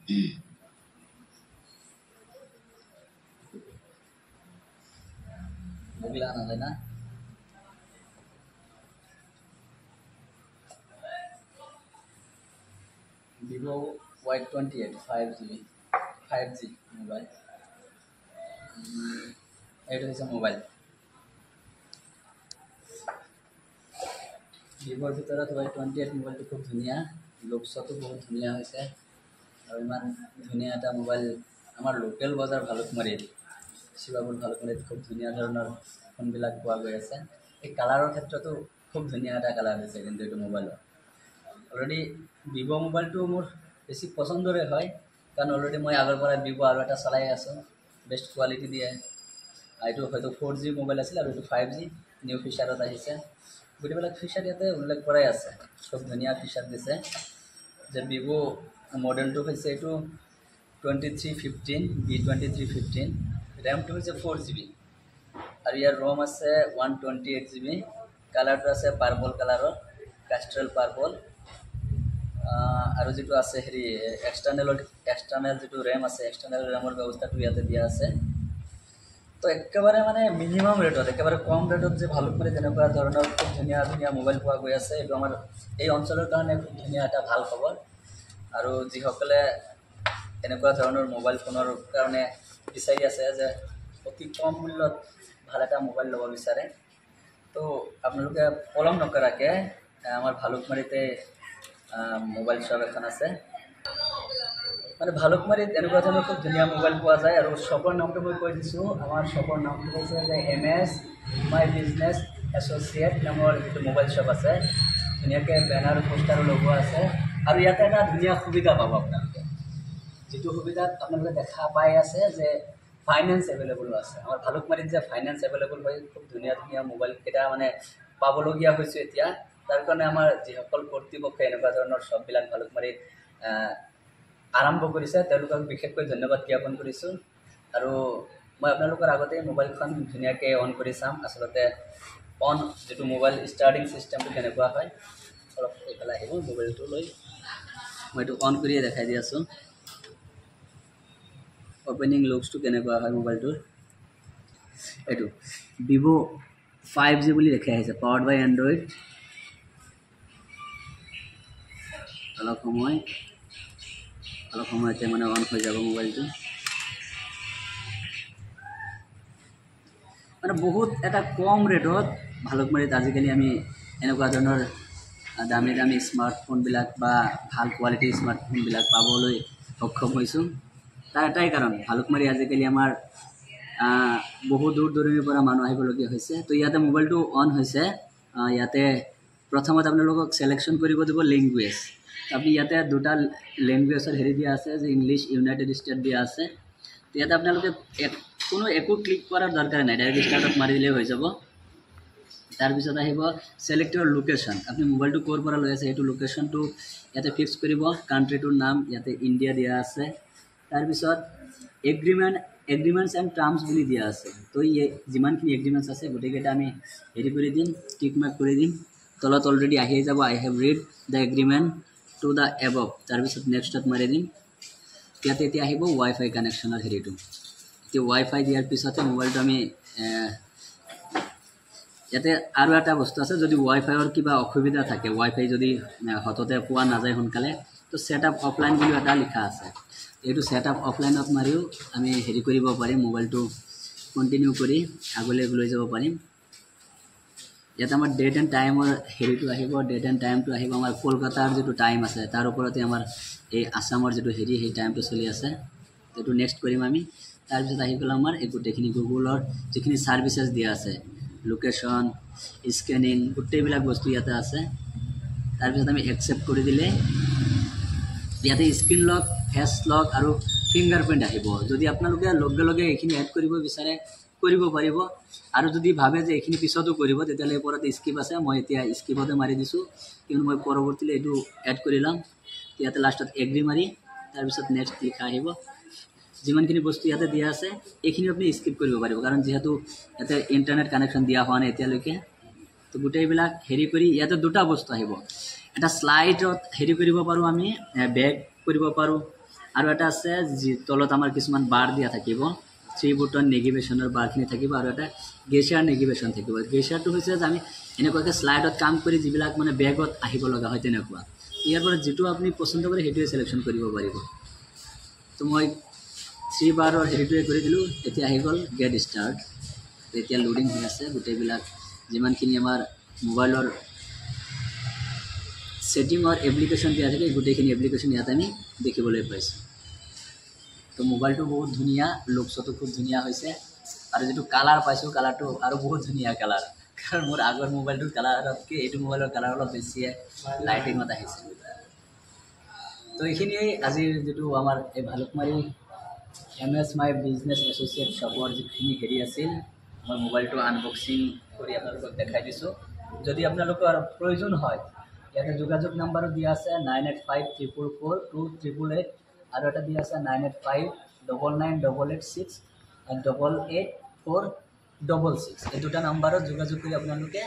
Bugla na na. Vivo Y28 5G mobile. It is a mobile. Vivo ভিতৰত Y28 মোবাইলটো খুব ধুনীয়া, লুকছতো বহুত ধুনীয়া হৈছে আৰু ইমান ধুনীয়া এটা মোবাইল আমাৰ লোকেল বজাৰ ভালুকমাৰীত শিৱাপুৰ ভালুকমাৰীত খুব ধুনীয়া ধৰণৰ ফোনবিলাক পোৱা গৈ আছে। এই কালাৰৰ ক্ষেত্ৰতো খুব ধুনীয়া এটা কালাৰ হৈছে কিন্তু এইটো মোবাইলৰ। অলৰেডি ভিভো মোবাইলটো মোৰ বেছি পচন্দৰে হয়, কাৰণ অলৰেডি মই আগৰ পৰা ভিভো আৰু এটা চলাই আছোঁ, বেষ্ট কোৱালিটি দিয়ে। এইটো হয়তো 4G মোবাইল আছিল আৰু এইটো 5G নিউ ফিচাৰত আহিছে। গোটেইবিলাক ফিচাৰ ইয়াতে উল্লেখ কৰাই আছে, খুব ধুনীয়া ফিচাৰ দিছে। যে ভিভো মডেলটো হৈছে এইটো 2315 V2315, ৰেমটো হৈছে 4GB আৰু ইয়াৰ ৰোম আছে 128GB। কালাৰটো আছে পাৰ্পল কালাৰৰ, কাষ্ট্ৰেল পাৰ্পল। আৰু যেটো আছে হেৰি এক্সটাৰ্নেল যেটো ৰেম আছে, এক্সটাৰ্নেল ৰেমৰ ব্যৱস্থাটো ইয়াতে দিয়া আছে। তো একেবাৰে মানে মিনিমাম ৰেটত, একেবাৰে কম ৰেটত যে ভালুকমাৰী তেনেকুৱা ধৰণৰ খুব ধুনীয়া ধুনীয়া মোবাইল পোৱা গৈ আছে, এইটো আমাৰ এই অঞ্চলৰ কাৰণে খুব ধুনীয়া এটা ভাল খবৰ। আৰু যিসকলে এনেকুৱা ধৰণৰ মোবাইল ফোনৰ কাৰণে বিচাৰি আছে যে অতি কম মূল্যত ভাল এটা মোবাইল ল'ব বিচাৰে, তো আপোনালোকে পলম নকৰাকৈ আমাৰ ভালুকমাৰীতে মোবাইল শ্বপ এখন আছে। মানে ভালুকমাৰীত এনেকুৱা ধৰণৰ খুব ধুনীয়া মোবাইল পোৱা যায়। আৰু শ্বপৰ নামটো মই কৈ দিছোঁ, আমাৰ শ্বপৰ নামটো হৈছে যে MS My Business Associate নামৰ যিটো মোবাইল শ্বপ আছে। ধুনীয়াকৈ বেনাৰ পোষ্টাৰো লগোৱা আছে। আৰু ইয়াতে এটা ধুনীয়া সুবিধা পাব আপোনালোকে, যিটো সুবিধাত আপোনালোকে দেখা পাই আছে যে ফাইনেন্স এভেইলেবল আছে। আমাৰ ভালুকমাৰীত যে ফাইনেন্স এভেইলেবল হয়, খুব ধুনীয়া ধুনীয়া মোবাইলকেইটা মানে পাবলগীয়া হৈছোঁ এতিয়া। তাৰ কাৰণে আমাৰ যিসকল কৰ্তৃপক্ষই এনেকুৱা ধৰণৰ শ্বপবিলাক ভালুকমাৰীত আৰম্ভ কৰিছে, তেওঁলোকক বিশেষকৈ ধন্যবাদ জ্ঞাপন কৰিছোঁ। আৰু মই আপোনালোকৰ আগতে মোবাইলখন ধুনীয়াকৈ অন কৰি চাম, আচলতে অন যিটো মোবাইল ষ্টাৰ্টিং ছিষ্টেমটো কেনেকুৱা হয়। অলপ এইফালে আহিব মোবাইলটো লৈ, মই এইটো অন কৰিয়ে দেখাই দি আছোঁ। অপেনিং লুকছটো কেনেকুৱা হয় মোবাইলটোৰ। এইটো ভিভো 5G বুলি দেখাই আহিছে, পাৱাৰ্ড বাই এণ্ড্ৰইড। অলপ সময়তে মানে অন হৈ যাব মোবাইলটো। মানে বহুত এটা কম ৰেটত ভালুকমাৰীত আজিকালি আমি এনেকুৱা ধৰণৰ দামী দামী স্মাৰ্টফোনবিলাক বা ভাল কোৱালিটিৰ স্মাৰ্টফোনবিলাক পাবলৈ সক্ষম হৈছোঁ। তাৰ এটাই কাৰণ, ভালুকমাৰী আজিকালি আমাৰ বহু দূৰ দূৰণিৰ পৰা মানুহ আহিবলগীয়া হৈছে। তো ইয়াতে মোবাইলটো অন হৈছে। ইয়াতে প্ৰথমত আপোনালোকক ছিলেকশ্যন কৰিব দিব লেংগুৱেজ। আপুনি ইয়াতে দুটা লেংগুৱেজৰ হেৰি দিয়া আছে, যে ইংলিছ, ইউনাইটেড ষ্টেট দিয়া আছে। তো ইয়াতে আপোনালোকে কোনো একো ক্লিক কৰাৰ দৰকাৰ নাই, ডাইৰেক্ট ষ্টাৰ্টত মাৰি দিলেই হৈ যাব। তাৰপিছত আহিব ছিলেক্ট ইউৰ লোকেশ্যন। আপুনি মোবাইলটো ক'ৰ পৰা লৈ আছে সেইটো লোকেশ্যনটো ইয়াতে ফিক্স কৰিব। কাণ্ট্ৰিটোৰ নাম ইয়াতে ইণ্ডিয়া দিয়া আছে। তাৰপিছত এগ্ৰিমেণ্টছ এণ্ড টাৰ্মছ বুলি দিয়া আছে। তো যিমানখিনি এগ্ৰিমেণ্টছ আছে গোটেইকেইটা আমি হেৰি কৰি দিম, টিক মাৰ্ক কৰি দিম। তলত অলৰেডি আহিয়ে যাব, I have read the agreement to the above. তাৰপিছত নেক্সটত মাৰি দিম। ইয়াতে এতিয়া আহিব ৱাইফাই কানেকশ্যনৰ হেৰিটো। এতিয়া ৱাইফাই দিয়াৰ পিছতে মোবাইলটো আমি ইয়াতে আৰু এটা বস্তু আছে, যদি ৱাইফাইৰ কিবা অসুবিধা থাকে, ৱাইফাই যদি হঠাতে পোৱা নাযায় সোনকালে, তো ছেট আপ অফলাইন বুলিও এটা লিখা আছে। এইটো ছেট আপ অফলাইনত মাৰিও আমি হেৰি কৰিব পাৰিম, মোবাইলটো কণ্টিনিউ কৰি আগলৈ লৈ যাব পাৰিম। ইয়াতে আমাৰ ডেট এণ্ড টাইমৰ হেৰিটো আহিব। ডেট এণ্ড টাইমটো আহিব আমাৰ কলকাতাৰ যিটো টাইম আছে তাৰ ওপৰতে আমাৰ এই আছামৰ যিটো হেৰি সেই টাইমটো চলি আছে। এইটো নেক্সট কৰিম আমি। তাৰপিছত আহি গ'ল আমাৰ এই গোটেইখিনি গুগলৰ যিখিনি ছাৰ্ভিচেছ দিয়া আছে, লোকেশ্যন, স্কেনিং, গোটেইবিলাক বস্তু ইয়াতে আছে। তাৰপিছত আমি একচেপ্ট কৰি দিলে ইয়াতে স্ক্ৰীন লক, ফেচ লক আৰু ফিংগাৰ প্ৰিণ্ট আহিব। যদি আপোনালোকে লগে লগে এইখিনি এড কৰিব বিচাৰে কৰিব পাৰিব, আৰু যদি ভাবে যে এইখিনি পিছতো কৰিব তেতিয়াহ'লে ওপৰত স্কিপ আছে। মই এতিয়া স্কিপতে মাৰি দিছোঁ, কিন্তু মই পৰৱৰ্তীলৈ এইটো এড কৰি ল'ম। ইয়াতে লাষ্টত এগ্ৰি মাৰি তাৰপিছত নেক্সট লিখা আহিব। যিমানখিনি বস্তু ইয়াতে দিয়া আছে এইখিনি আপুনি স্কিপ কৰিব পাৰিব, কাৰণ যিহেতু ইয়াতে ইণ্টাৰনেট কানেকশ্যন দিয়া হোৱা নাই এতিয়ালৈকে। তো গোটেইবিলাক হেৰি কৰি ইয়াতে দুটা বস্তু আহিব। এটা শ্লাইডত হেৰি কৰিব পাৰোঁ, আমি বেক কৰিব পাৰোঁ, আৰু এটা আছে যি তলত আমাৰ কিছুমান বাৰ দিয়া থাকিব 3 বুটন নেভিগেশ্যনৰ বাৰখিনি থাকিব আৰু এটা গেছাৰ নেভিগেশ্যন থাকিব গেছাৰটো হৈছে যে আমি এনেকুৱাকৈ স্লাইডত কাম কৰি যিবিলাক মানে বেগত আহিব লগা হয় তেনেকুৱা ইয়াৰ পৰা যেটো আপুনি পছন্দ কৰে হেতুৱে সিলেকশন কৰিব পাৰিব তো মই 3 বাৰৰ হেতুৱে কৰি দিলো এতিয়া আহি গল গেট স্টাৰ্ট এতিয়া লোডিং হৈ আছে গোটেইবিলাক যিমানখিনি আমাৰ মোবাইলৰ সেটিং और एप्लिकेशन दिया থাকে গোটেইখিনি এপ্লিকেশন ইয়াত আমি দেখিবলৈ পাইছো তো মোবাইলটো বহুত ধুনিয়া লুকসটো খুব ধুনিয়া হৈছে আৰু যেটো কালাৰ পাইছো কালাৰটো আৰু বহুত ধুনিয়া কালাৰ কাৰণ মোৰ আগৰ মোবাইলটোৰ কালাৰতকৈ এইটো মোবাইলৰ কালাৰ অলপ বেছি লাইটিংত আহিছে তো এইখিনি আজিৰ যেটো আমাৰ এই ভালুকমাৰী MS মাই বিজনেছ এছ'চিয়েট শ্বপৰ যিখিনি হেৰি আছিল মই মোবাইলটো আনবক্সিং কৰি আপোনালোকক দেখাই দিছো যদি আপোনালোকৰ প্ৰয়োজন হয় ইয়াতে যোগাযোগ নাম্বাৰো দিয়া আছে 9854442388 আৰু এটা দিয়া আছে 98599886 and 888466 এই দুটা নাম্বাৰত যোগাযোগ কৰি আপোনালোকে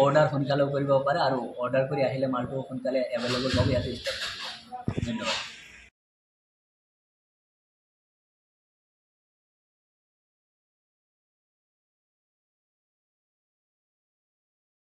অৰ্ডাৰ সোনকালে কৰিব পাৰে আৰু অৰ্ডাৰ কৰি আহিলে মালটো সোনকালে এভেইলেবল হ'ব ইয়াতে ধন্যবাদ